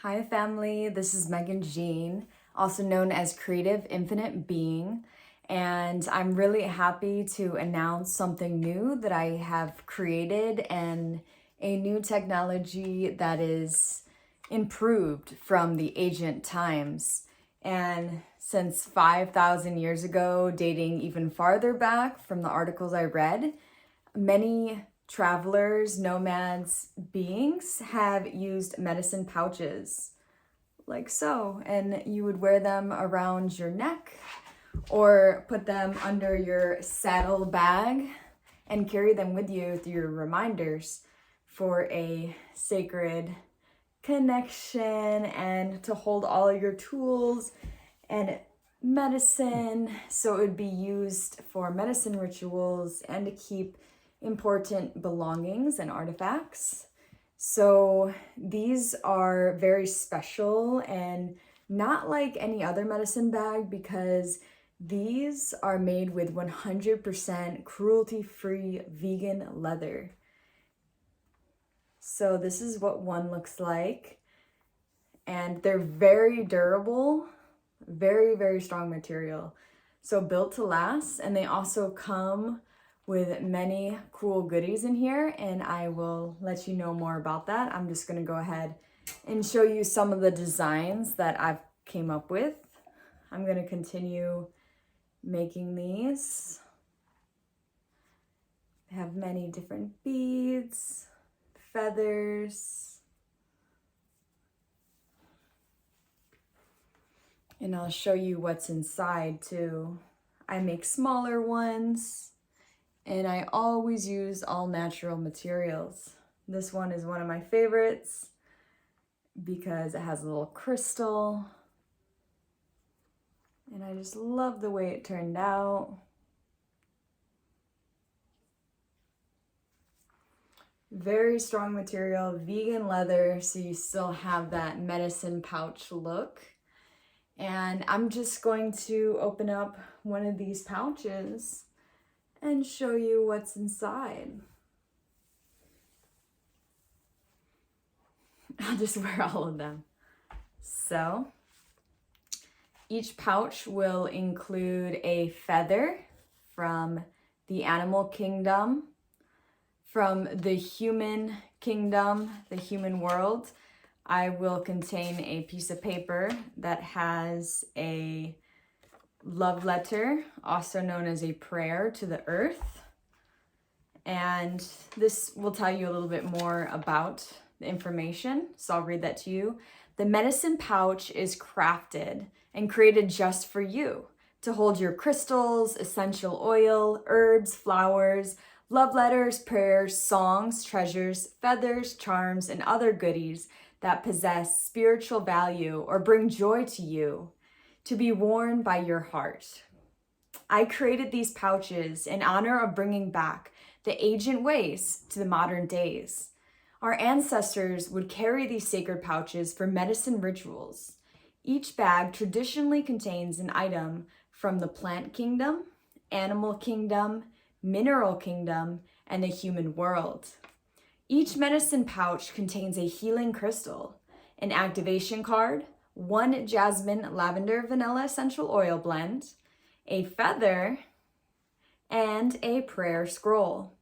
Hi family, this is Megan Jean, also known as Creative Infinite Being, and I'm really happy to announce something new that I have created and a new technology that is improved from the ancient times. And since 5,000 years ago, dating even farther back from the articles I read, many travelers, nomads, beings have used medicine pouches like so, and you would wear them around your neck or put them under your saddle bag and carry them with you through your reminders for a sacred connection and to hold all of your tools and medicine. So it would be used for medicine rituals and to keep important belongings and artifacts. So these are very special and not like any other medicine bag because these are made with 100% cruelty-free vegan leather. So this is what one looks like. And they're very durable, very, very strong material. So built to last, and they also come with many cool goodies in here, and I will let you know more about that. I'm just gonna go ahead and show you some of the designs that I've came up with. I'm gonna continue making these. They have many different beads, feathers, and I'll show you what's inside too. I make smaller ones, and I always use all natural materials. This one is one of my favorites because it has a little crystal, and I just love the way it turned out. Very strong material, vegan leather, so you still have that medicine pouch look. And I'm just going to open up one of these pouches and show you what's inside. I'll just wear all of them. So each pouch will include a feather from the animal kingdom, from the human kingdom, the human world. I will contain a piece of paper that has a love letter, also known as a prayer to the earth. And this will tell you a little bit more about the information, so I'll read that to you. The medicine pouch is crafted and created just for you to hold your crystals, essential oil, herbs, flowers, love letters, prayers, songs, treasures, feathers, charms, and other goodies that possess spiritual value or bring joy to you, to be worn by your heart. I created these pouches in honor of bringing back the ancient ways to the modern days. Our ancestors would carry these sacred pouches for medicine rituals. Each bag traditionally contains an item from the plant kingdom, animal kingdom, mineral kingdom, and the human world. Each medicine pouch contains a healing crystal, an activation card, one jasmine lavender vanilla essential oil blend, a feather, and a prayer scroll.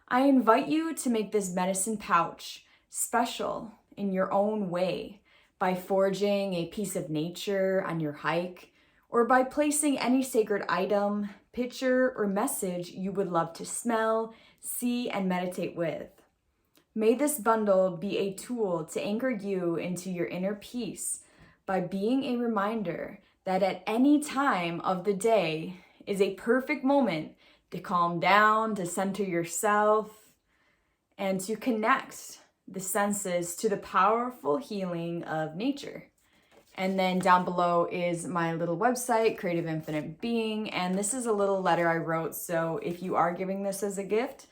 I invite you to make this medicine pouch special in your own way by forging a piece of nature on your hike, or by placing any sacred item, picture, or message you would love to smell, see, and meditate with. May this bundle be a tool to anchor you into your inner peace by being a reminder that at any time of the day is a perfect moment to calm down, to center yourself, and to connect the senses to the powerful healing of nature. And then down below is my little website, Creative Infinite Being, and this is a little letter I wrote, so if you are giving this as a gift,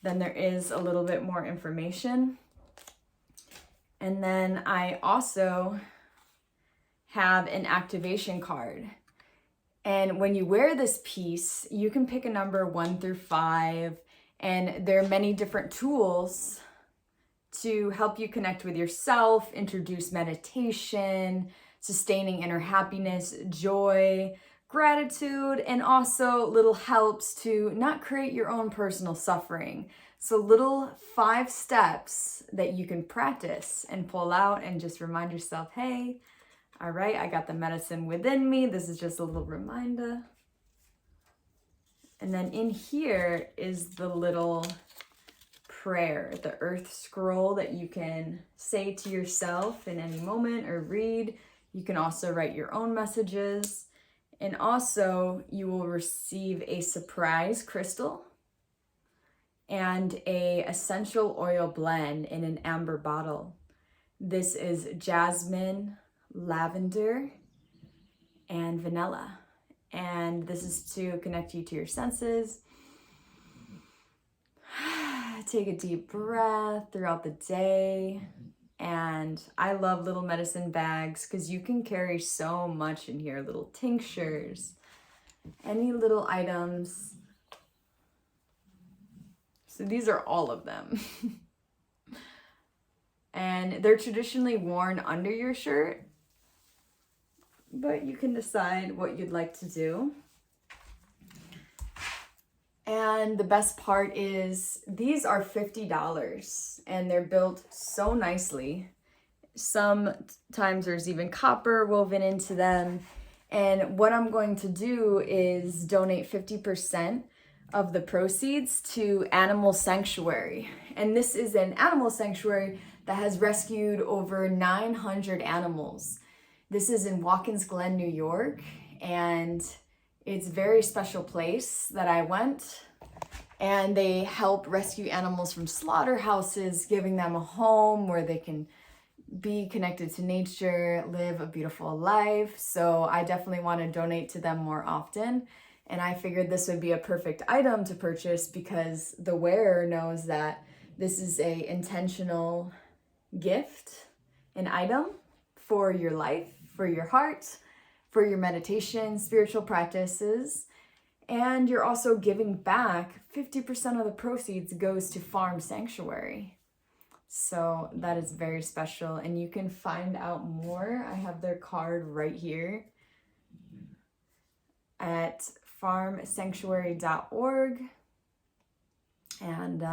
then there is a little bit more information. And then I also have an activation card. And when you wear this piece, you can pick a number 1 through 5, and there are many different tools to help you connect with yourself, introduce meditation, sustaining inner happiness, joy, gratitude, and also little helps to not create your own personal suffering. So little 5 steps that you can practice and pull out and just remind yourself, hey, all right, I got the medicine within me. This is just a little reminder. And then in here is the little prayer, the earth scroll that you can say to yourself in any moment or read. You can also write your own messages. And also you will receive a surprise crystal and a essential oil blend in an amber bottle. This is jasmine, lavender, and vanilla. And this is to connect you to your senses. Take a deep breath throughout the day. And I love little medicine bags because you can carry so much in here. Little tinctures, any little items. So these are all of them. And they're traditionally worn under your shirt, but you can decide what you'd like to do. And the best part is these are $50 and they're built so nicely. Sometimes there's even copper woven into them. And what I'm going to do is donate 50% of the proceeds to Animal Sanctuary. And this is an animal sanctuary that has rescued over 900 animals. This is in Watkins Glen, New York, and it's a very special place that I went. And they help rescue animals from slaughterhouses, giving them a home where they can be connected to nature, live a beautiful life. So I definitely want to donate to them more often. And I figured this would be a perfect item to purchase because the wearer knows that this is an intentional gift, an item for your life, for your heart, for your meditation, spiritual practices. And you're also giving back. 50% of the proceeds goes to Farm Sanctuary. So that is very special. And you can find out more. I have their card right here at farmsanctuary.org. And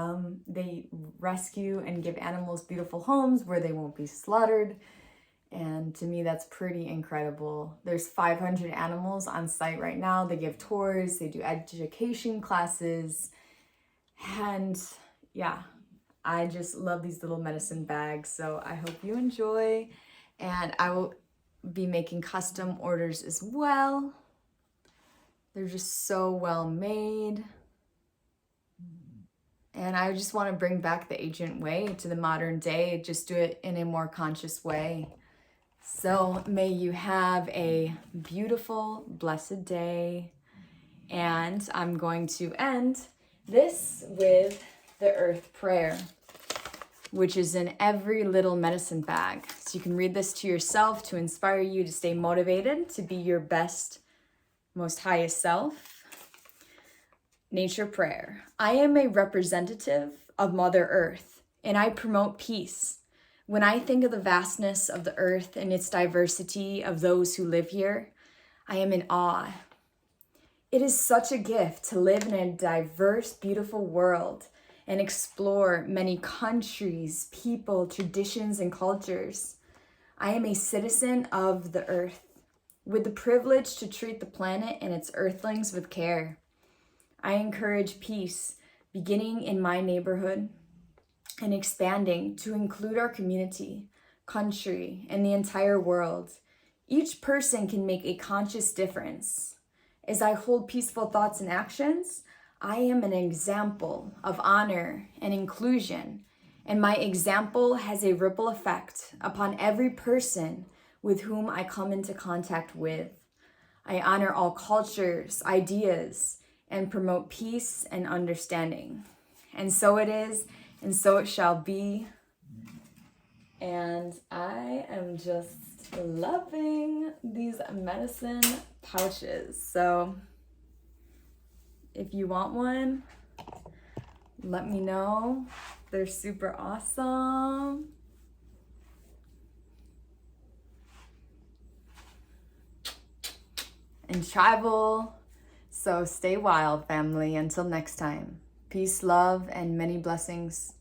they rescue and give animals beautiful homes where they won't be slaughtered. And to me, that's pretty incredible. There's 500 animals on site right now. They give tours, they do education classes. And yeah, I just love these little medicine bags. So I hope you enjoy. And I will be making custom orders as well. They're just so well made. And I just want to bring back the ancient way to the modern day, just do it in a more conscious way. So may you have a beautiful, blessed day. And I'm going to end this with the earth prayer, which is in every little medicine bag. So you can read this to yourself to inspire you to stay motivated, to be your best, most highest self. Nature prayer. I am a representative of Mother Earth, and I promote peace. When I think of the vastness of the earth and its diversity of those who live here, I am in awe. It is such a gift to live in a diverse, beautiful world and explore many countries, people, traditions, and cultures. I am a citizen of the earth, with the privilege to treat the planet and its earthlings with care. I encourage peace, beginning in my neighborhood and expanding to include our community, country, and the entire world. Each person can make a conscious difference. As I hold peaceful thoughts and actions, I am an example of honor and inclusion, and my example has a ripple effect upon every person with whom I come into contact with. I honor all cultures, ideas, and promote peace and understanding. And so it is, and so it shall be. And I am just loving these medicine pouches. So if you want one, let me know. They're super awesome. And tribal. So stay wild, family. Until next time. Peace, love, and many blessings.